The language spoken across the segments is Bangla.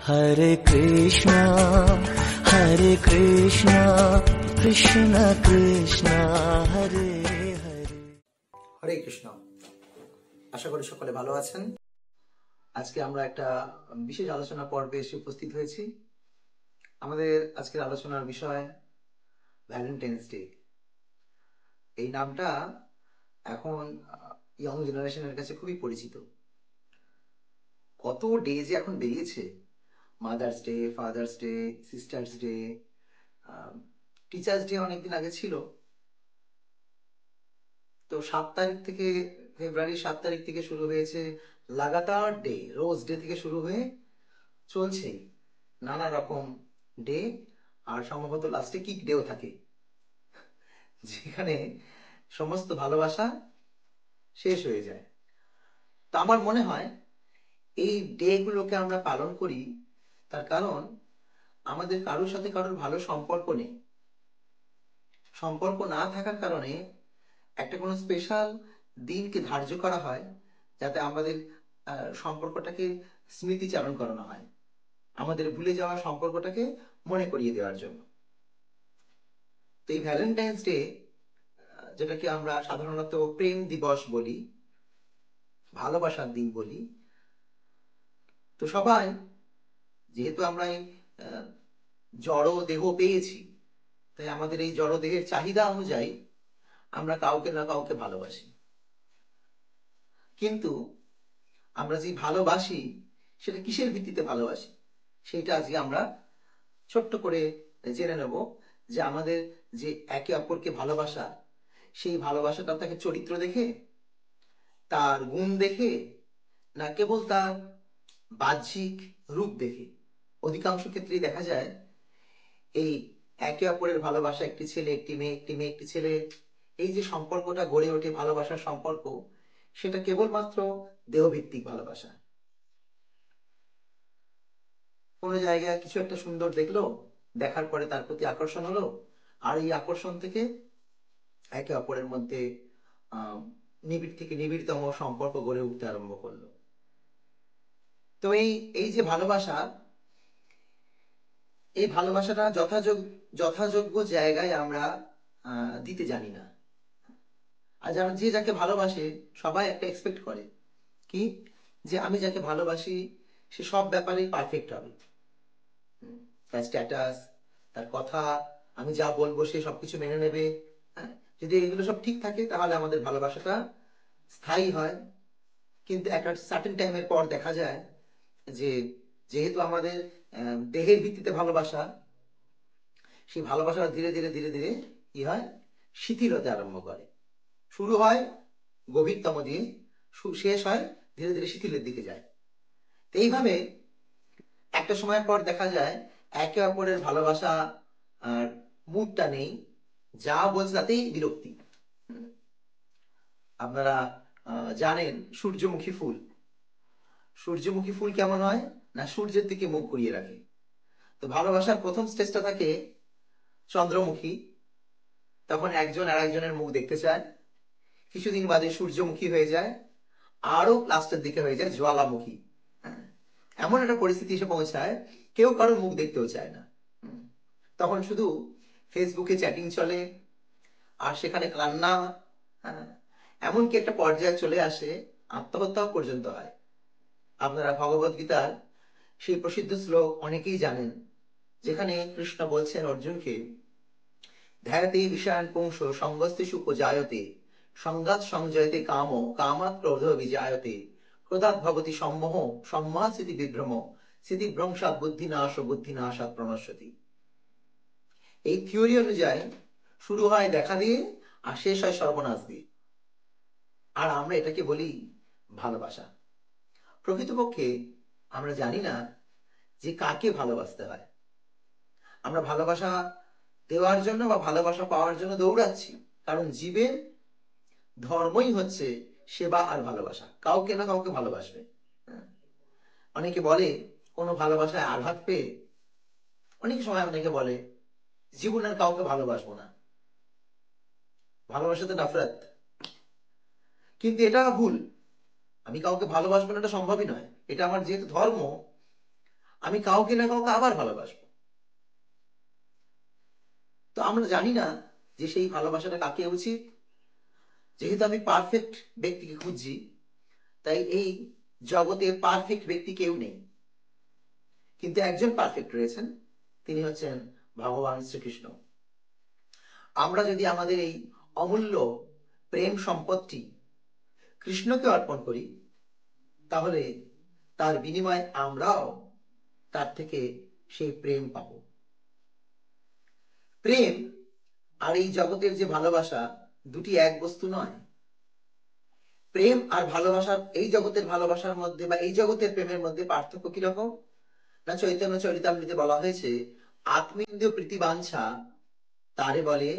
हरे कृष्णा कृष्ण कृष्ण हरे हरे। হরে কৃষ্ণ। আশা করি সকলে ভালো আছেন। আজকে আমরা একটা বিশেষ আলোচনা পর্বে এসে উপস্থিত হয়েছি। আমাদের আজকের আলোচনার বিষয় ভ্যালেন্টাইন্স ডে। এই নামটা এখন ইয়ং জেনারেশনের কাছে খুবই পরিচিত। কত ডে যে এখন বেরিয়েছে, mother's day, father's day, sisters day, teachers day অনেকদিন আগে ছিল। তো 7 তারিখ থেকে, ফেব্রুয়ারি 7 তারিখ থেকে শুরু হয়েছে লাগাতার ডে, রোজ ডে থেকে শুরু হয়ে চলছে নানা রকম ডে। আর সম্ভবত লাস্টে কিক ডেও থাকে, যেখানে সমস্ত ভালোবাসা শেষ হয়ে যায়। তো আমার মনে হয় এই ডে গুলোকে আমরা পালন করি তার কারণ আমাদের কারোর সাথে কারোর ভালো সম্পর্ক নেই। সম্পর্ক না থাকার কারণে একটা কোনো স্পেশাল দিনকে ধার্য করা হয় যাতে আমাদের সম্পর্কটাকে স্মৃতিচারণ করানো হয়, আমাদের ভুলে যাওয়া সম্পর্কটাকে মনে করিয়ে দেওয়ার জন্য। তো এই ভ্যালেন্টাইন্স ডে, যেটাকে আমরা সাধারণত প্রেম দিবস বলি, ভালোবাসার দিন বলি, তো সবাই যেহেতু আমরা এই জড় দেহ পেয়েছি, তাই আমাদের এই জড় দেহের চাহিদা অনুযায়ী আমরা কাউকে না কাউকে ভালোবাসি। কিন্তু আমরা যে ভালোবাসি সেটা কিসের ভিত্তিতে ভালোবাসি সেটা আজকে আমরা ছোট্ট করে জেনে নেব। যে আমাদের যে একে অপরকে ভালোবাসা, সেই ভালোবাসাটা তাকে চরিত্র দেখে, তার গুণ দেখে, না কেবল তার বাহ্যিক রূপ দেখে। অধিকাংশ ক্ষেত্রেই দেখা যায় এই একে অপরের ভালোবাসা, একটি ছেলে একটি মেয়ে, একটি মেয়ে একটি ছেলে, এই যে সম্পর্কটা গড়ে ওঠে ভালোবাসার সম্পর্ক, সেটা কেবলমাত্র দেহভিত্তিক ভালোবাসা। কোনো জায়গায় কিছু একটা সুন্দর দেখলো, দেখার পরে তার প্রতি আকর্ষণ হলো, আর এই আকর্ষণ থেকে একে অপরের মধ্যে নিবিড় থেকে নিবিড়তম সম্পর্ক গড়ে উঠতে আরম্ভ করলো। তো এই এই যে ভালোবাসা, এই ভালোবাসাটা যথাযোগ্য জায়গায় আমরা দিতে জানি না। আর যারা যে যাকে ভালোবাসে সবাই একটা এক্সপেক্ট করে কি, যে আমি যাকে ভালোবাসি সে সব ব্যাপারেই পারফেক্ট হবে। তার স্ট্যাটাস, তার কথা, আমি যা বলবো সে সবকিছু মেনে নেবে। হ্যাঁ, যদি এগুলো সব ঠিক থাকে তাহলে আমাদের ভালোবাসাটা স্থায়ী হয়। কিন্তু একটা সার্টেন টাইমের পর দেখা যায় যে যেহেতু আমাদের দেহের ভিত্তিতে ভালোবাসা, সেই ভালোবাসা ধীরে ধীরে ধীরে ধীরে কি হয়, শিথিল হতে আরম্ভ করে। শুরু হয় গভীরতম দিয়ে, শেষ হয় ধীরে ধীরে শিথিলের দিকে যায়। এইভাবে একটা সময়ের পর দেখা যায় একে অপরের ভালোবাসা আর মুডটা নেই, যা বলছে তাতেই বিরক্তি। আপনারা জানেন সূর্যমুখী ফুল, সূর্যমুখী ফুল কেমন হয় না, সূর্যের দিকে মুখ ঘুরিয়ে রাখে। তো ভালোবাসার প্রথম স্টেজটা থাকে চন্দ্রমুখী, তখন একজন আর একজনের মুখ দেখতে চায়। কিছুদিন বাদে সূর্যমুখী হয়ে যায়, আরো লাস্টের দিকে হয়ে যায় জ্বালামুখী। এমন একটা পরিস্থিতি এসে পৌঁছায় কেউ কারোর মুখ দেখতেও চায় না। তখন শুধু ফেসবুকে চ্যাটিং চলে, আর সেখানে কান্না। হ্যাঁ, এমনকি একটা পর্যায়ে চলে আসে আত্মহত্যা পর্যন্ত হয়। আপনারা ভগবত গীতার সেই প্রসিদ্ধ শ্লোক অনেকেই জানেন, যেখানে কৃষ্ণ বলছেন অর্জুনকে, ধ্যায়তে বিষয়ান পুংস সঙ্গস্তেষু উপজায়তে সংঘাত সংজয়তে কাম কামাৎ ক্রোধ বিজায়তে ক্রোধাৎ ভবতি সম্মোহ সম্মাৎ স্মৃতি বিভ্রম স্মৃতিভ্রংশাৎ বুদ্ধিনাশ বুদ্ধিনাশাৎ প্রণশ্যতি। এই থিওরি অনুযায়ী শুরু হয় দেখা দিয়ে আর শেষ হয় সর্বনাশ দিয়ে। আর আমরা এটাকে বলি ভালোবাসা। প্রকৃতপক্ষে আমরা জানি না যে কাকে ভালোবাসতে হয়। আমরা ভালোবাসা দেওয়ার জন্য বা ভালোবাসা পাওয়ার জন্য দৌড়াচ্ছি, কারণ জীবের ধর্মই হচ্ছে সেবা আর ভালোবাসা। কাউকে না কাউকে ভালোবাসবে। অনেকে বলে কোনো ভালোবাসায় আঘাত পেয়ে, অনেক সময় অনেকে বলে জীবন আর কাউকে ভালোবাসবো না, ভালোবাসাতে নফরত। কিন্তু এটা ভুল। আমি কাউকে ভালোবাসবো না এটা সম্ভবই নয়। এটা আমার যেহেতু ধর্ম, আমি কাউকে না কাউকে আবার ভালোবাসবো। তো আমরা জানি না যে সেই ভালোবাসাটা কাকে উচিত। যেহেতু আমি পারফেক্ট ব্যক্তিকে খুঁজছি, তাই এই জগতে পারফেক্ট ব্যক্তি কেউ নেই, কিন্তু একজন পারফেক্ট রয়েছেন, তিনি হচ্ছেন ভগবান শ্রীকৃষ্ণ। আমরা যদি আমাদের এই অমূল্য প্রেম সম্পদটি কৃষ্ণকে অর্পণ করি, তাহলে তার বিনিময়ে আমরাও তার থেকে সেই প্রেম পাব। প্রেম আর এই জগতের যে ভালোবাসা, দুটি এক বস্তু নয়। প্রেম আর ভালোবাসার, এই জগতের ভালোবাসার মধ্যে বা এই জগতের প্রেমের মধ্যে পার্থক্য কিরকম না, চৈতন্য চরিতামৃতে বলা হয়েছে, আত্মেন্দ্রিয় প্রীতিবাঞ্ছা তারে বলে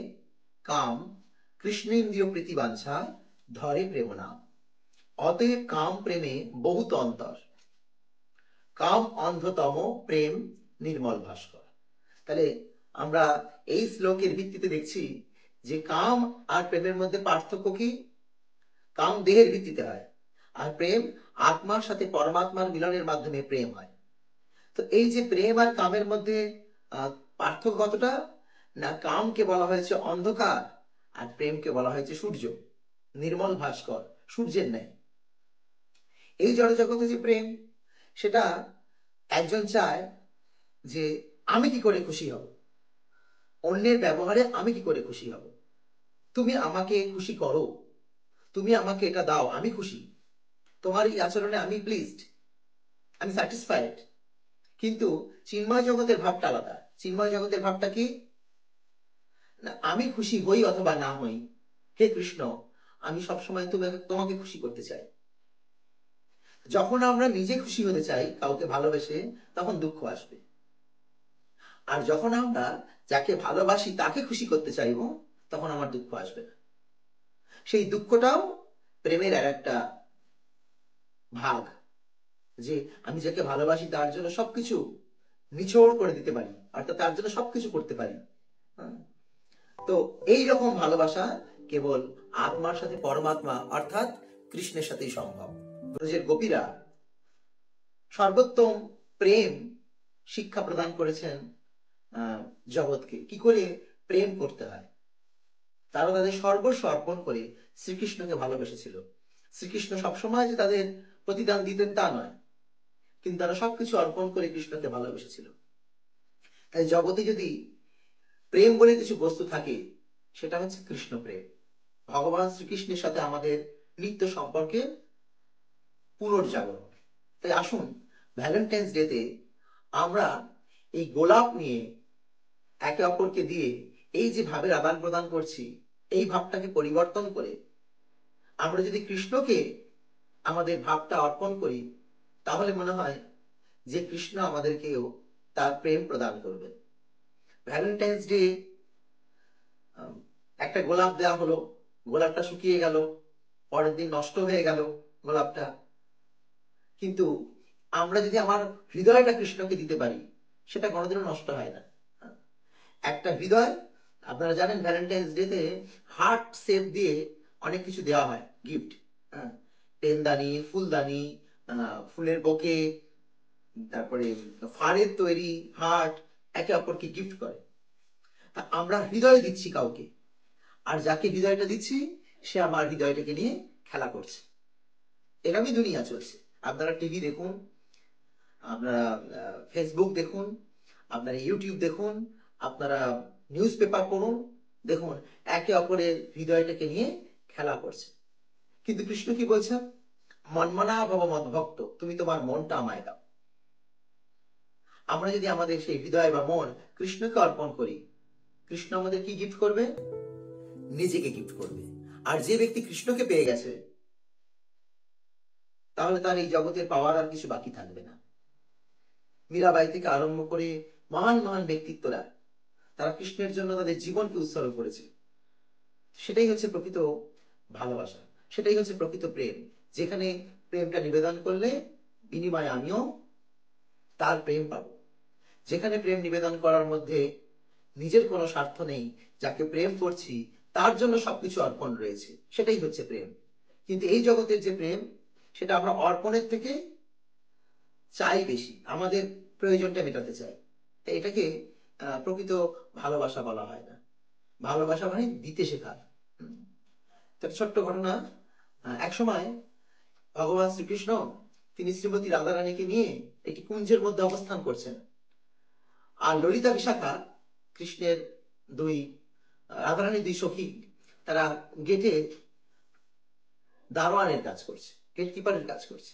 কাম, কৃষ্ণেন্দ্রিয় প্রীতিবাঞ্ছা ধরে প্রেম নাম। অতএব কাম প্রেমে বহুত অন্তর, কাম অন্ধতম, প্রেম নির্মল ভাস্কর। তাহলে আমরা এই শ্লোকের ভিত্তিতে দেখছি যে কাম আর প্রেমের মধ্যে পার্থক্য কি। কাম দেহের ভিত্তিতে হয়, আর প্রেম আত্মার সাথে পরমাত্মার মিলনের মাধ্যমে প্রেম হয়। তো এই যে প্রেম আর কামের মধ্যে পার্থক্য কতটা না, কামকে বলা হয়েছে অন্ধকার আর প্রেমকে বলা হয়েছে সূর্য, নির্মল ভাস্কর, সূর্যের ন্যায়। এই জড়জগতে যে প্রেম, সেটা একজন চায় যে আমি কি করে খুশি হব, অন্যের ব্যবহারে আমি কি করে খুশি হব, তুমি আমাকে খুশি করো, তুমি আমাকে এটা দাও, আমি খুশি, তোমার এই আচরণে আমি প্লিজড, আমি স্যাটিসফাইড। কিন্তু চিন্ময় জগতের ভাবটা আলাদা। চিন্ময় জগতের ভাবটা কি না, আমি খুশি হই অথবা না হই, হে কৃষ্ণ, আমি সবসময় তোমাকে খুশি করতে চাই। যখন আমরা নিজে খুশি হতে চাই কাউকে ভালোবেসে, তখন দুঃখ আসবে। আর যখন আমরা যাকে ভালোবাসি তাকে খুশি করতে চাইব, তখন আমার দুঃখ আসবে না। সেই দুঃখটাও প্রেমের আর একটা ভাগ, যে আমি যাকে ভালোবাসি তার জন্য সবকিছু নিছড় করে দিতে পারি, অর্থাৎ তার জন্য সবকিছু করতে পারি। তো এই রকম ভালোবাসা কেবল আত্মার সাথে পরমাত্মা অর্থাৎ কৃষ্ণের সাথেই সম্ভব। ব্রজের গোপীরা সর্বোত্তম প্রেম শিক্ষা প্রদান করেছেন জগৎকে, কি করে প্রেম করতে হয়। তারা তাদের সর্বস্ব অর্পণ করে শ্রীকৃষ্ণকে ভালোবেসেছিল। শ্রীকৃষ্ণ সবসময় যে তাদের প্রতিদান দিতেন তা নয়, কিন্তু তারা সবকিছু অর্পণ করে কৃষ্ণকে ভালোবেসেছিল। তাই জগতে যদি প্রেম বলে কিছু বস্তু থাকে, সেটা হচ্ছে কৃষ্ণ প্রেম। ভগবান শ্রীকৃষ্ণের সাথে আমাদের নিত্য সম্পর্কের পুনর্জাগরণ। তাই আসুন ভ্যালেন্টাইন্স ডেতে আমরা এই গোলাপ নিয়ে একে অপরকে দিয়ে এই যে ভাবের আদান প্রদান করছি, এই ভাবটাকে পরিবর্তন করে আমরা যদি কৃষ্ণকে আমাদের ভাবটা অর্পণ করি, তাহলে মনে হয় যে কৃষ্ণ আমাদেরকেও তার প্রেম প্রদান করবে। ভ্যালেন্টাইন্স ডে একটা গোলাপ দেওয়া হলো, গোলাপটা শুকিয়ে গেল, পরের দিন নষ্ট হয়ে গেল গোলাপটা, কিন্তু আমরা যদি আমার হৃদয়টা কৃষ্ণকে দিতে পারি, সেটা কোনোদিনও নষ্ট হয় না। একটা হৃদয়, আপনারা জানেন ভ্যালেন্টাইন্স ডেতে হার্ট শেপ দিয়ে অনেক কিছু দেওয়া হয় গিফট, পেনদানি, ফুলদানি, ফুলের বোকে, তারপরে ফাড়ের তৈরি হার্ট একে অপরকে গিফট করে। তা আমরা হৃদয় দিচ্ছি কাউকে, আর যাকে হৃদয়টা দিচ্ছি সে আমার হৃদয়টাকে নিয়ে খেলা করছে। এরকমই দুনিয়া চলছে। আপনারা টিভি দেখুন, আপনারা ফেসবুক দেখুন, আপনারা ইউটিউব দেখুন, আপনারা নিউজ পেপার পড়ুন, দেখুন একে অপরের হৃদয়টাকে নিয়ে খেলা করছে। কিন্তু কৃষ্ণ কি বলছেন, মনমনা ভব মদ্ভক্ত, তুমি তোমার মনটা আমায় দাও। আমরা যদি আমাদের সেই হৃদয় বা মন কৃষ্ণকে অর্পণ করি, কৃষ্ণ আমাদের কি গিফট করবে, নিজেকে গিফট করবে। আর যে ব্যক্তি কৃষ্ণকে পেয়ে গেছে, তাহলে তার এই জগতের পাওয়ার আর কিছু বাকি থাকবে না। মীরাবাই থেকে আরম্ভ করে মহান মহান ব্যক্তিত্বরা, তারা কৃষ্ণের জন্য তাদের জীবনকে উৎসর্গ করেছে। সেটাই হচ্ছে প্রকৃত ভালোবাসা, সেটাই হচ্ছে প্রকৃত প্রেম, যেখানে প্রেমটা নিবেদন করলে বিনিময়ে আমিও তার প্রেম পাবো। যেখানে প্রেম নিবেদন করার মধ্যে নিজের কোনো স্বার্থ নেই, যাকে প্রেম করছি তার জন্য সবকিছু অর্পণ রয়েছে, সেটাই হচ্ছে প্রেম। কিন্তু এই জগতের যে প্রেম, সেটা আমরা অর্পণের থেকে চাই বেশি। আমাদের প্রয়োজনটা মেটাতে চায়। তাই এটাকে প্রকৃত ভালোবাসা বলা হয় না। ভালোবাসা মানে দিতে শেখা। তো একটা ছোট্ট ঘটনা, এক সময় ভগবান শ্রীকৃষ্ণ তিনি শ্রীমতী রাধারানীকে নিয়ে একটি কুঞ্জের মধ্যে অবস্থান করছেন। আর ললিতা বিশাখা কৃষ্ণের দুই রাধারানীর দুই সখী, তারা গেটে দারোয়ানের কাজ করছে, গেট কিপারের কাজ করছে।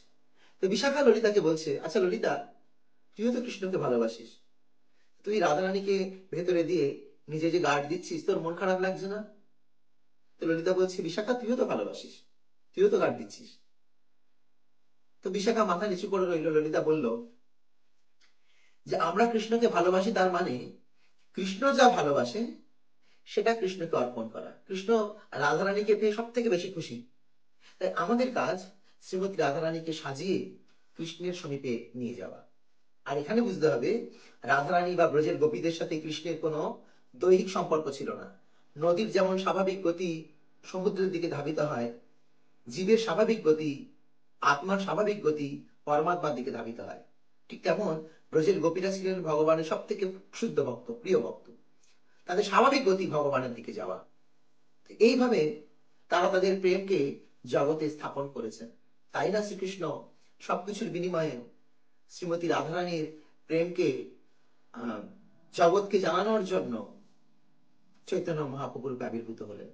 তো বিশাখা ললিতাকে বলছে, আচ্ছা ললিতা, তুইও তো কৃষ্ণকে ভালোবাসিস, তুই রাধারানীকে ভেতরে দিয়ে নিজে যে গার্ড দিচ্ছিস, তোর মন খারাপ লাগছে না? তো ললিতা বলছে, বিশাখা তুইও তো ভালোবাসিস, তুইও তো গার্ড দিচ্ছিস। তো বিশাখা মাথা নিচু করে রইল। ললিতা বলল যে আমরা কৃষ্ণকে ভালোবাসি, তার মানে কৃষ্ণ যা ভালোবাসে সেটা কৃষ্ণকে অর্পণ করা। কৃষ্ণ রাধারানীকে পেয়ে সব থেকে বেশি খুশি। তাই আমাদের কাজ শ্রীমতী রাধারানীকে সাজিয়ে কৃষ্ণের সমীপে নিয়ে যাওয়া। আর এখানে বুঝতে হবে, রাধারানী বা ব্রজের গোপীদের সাথে কৃষ্ণের কোনো দৈহিক সম্পর্ক ছিল না। নদীর যেমন স্বাভাবিক গতি সমুদ্রের দিকে ধাবিত হয়, জীবের স্বাভাবিক গতি, আত্মার স্বাভাবিক গতি পরমাত্মার দিকে ধাবিত হয়, ঠিক তেমন ব্রজের গোপীরা ছিলেন ভগবানের সব থেকে শুদ্ধ ভক্ত, প্রিয় ভক্ত। তাদের স্বাভাবিক গতি ভগবানের দিকে যাওয়া। এইভাবে তারা তাদের প্রেমকে জগতে স্থাপন করেছেন। তাই না শ্রীকৃষ্ণ সবকিছুর বিনিময়ে শ্রীমতী রাধারানীর প্রেমকে আহ, জগৎকে জানানোর জন্য চৈতন্য মহাপ্রভু রূপে আবির্ভূত হলেন।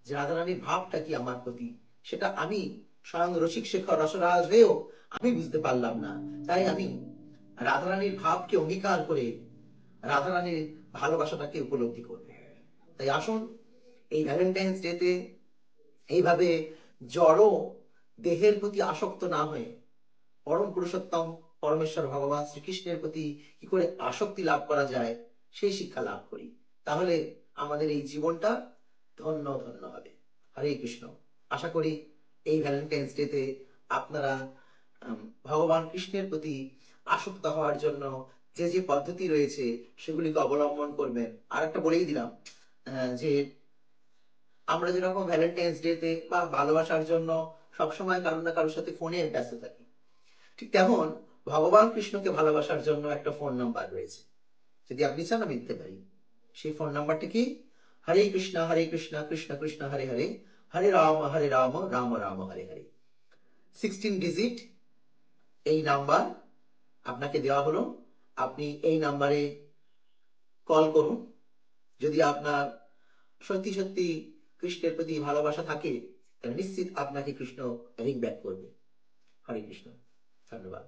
যে রাধারানীর ভাবটা কি আমার প্রতি, সেটা আমি স্বয়ং রসিক শেখর রসরাজ হয়েও আমি বুঝতে পারলাম না। তাই আমি রাধারানীর ভাবকে অঙ্গীকার করে রাধারানীর ভালোবাসাটাকে উপলব্ধি করব। তাই আসুন এই ভ্যালেন্টাইন্স ডেতে এইভাবে জড় দেহের প্রতি আসক্ত না হয়ে পরম পুরুষোত্তম পরমেশ্বর ভগবান শ্রীকৃষ্ণের প্রতি কি করে আসক্তি লাভ করা যায় সেই শিক্ষা লাভ করি। তাহলে আমাদের এই জীবনটা ধন্য ধন্য হবে। হরে কৃষ্ণ। আশা করি এই ভ্যালেন্টাইন্স ডেতে আপনারা ভগবান কৃষ্ণের প্রতি আসক্ত হওয়ার জন্য যে যে পদ্ধতি রয়েছে সেগুলিকে অবলম্বন করবেন। আর একটা বলেই দিলাম, যে আমরা যেরকম ভ্যালেন্টাইন্স ডেতে বা ভালোবাসার জন্য সবসময় কারো না কারোর সাথে ফোনে ব্যস্ত থাকি, ঠিক তেমন ভগবান কৃষ্ণকে ভালোবাসার জন্য একটা ফোন নাম্বার রয়েছে। যদি আপনি চান আমি দিতে পারি। সেই ফোন নাম্বারটা কি? হরে কৃষ্ণ কৃষ্ণ কৃষ্ণ হরে হরে, হরে রাম রাম রাম হরে হরে। 16 ডিজিট এই নাম্বার আপনাকে দেওয়া হলো। আপনি এই নাম্বারে কল করুন। যদি আপনার সত্যি সত্যি কৃষ্ণের প্রতি ভালোবাসা থাকে, তাহলে নিশ্চিত আপনাকে কৃষ্ণ রিং ব্যাক করবে। হরে কৃষ্ণ। ধন্যবাদ।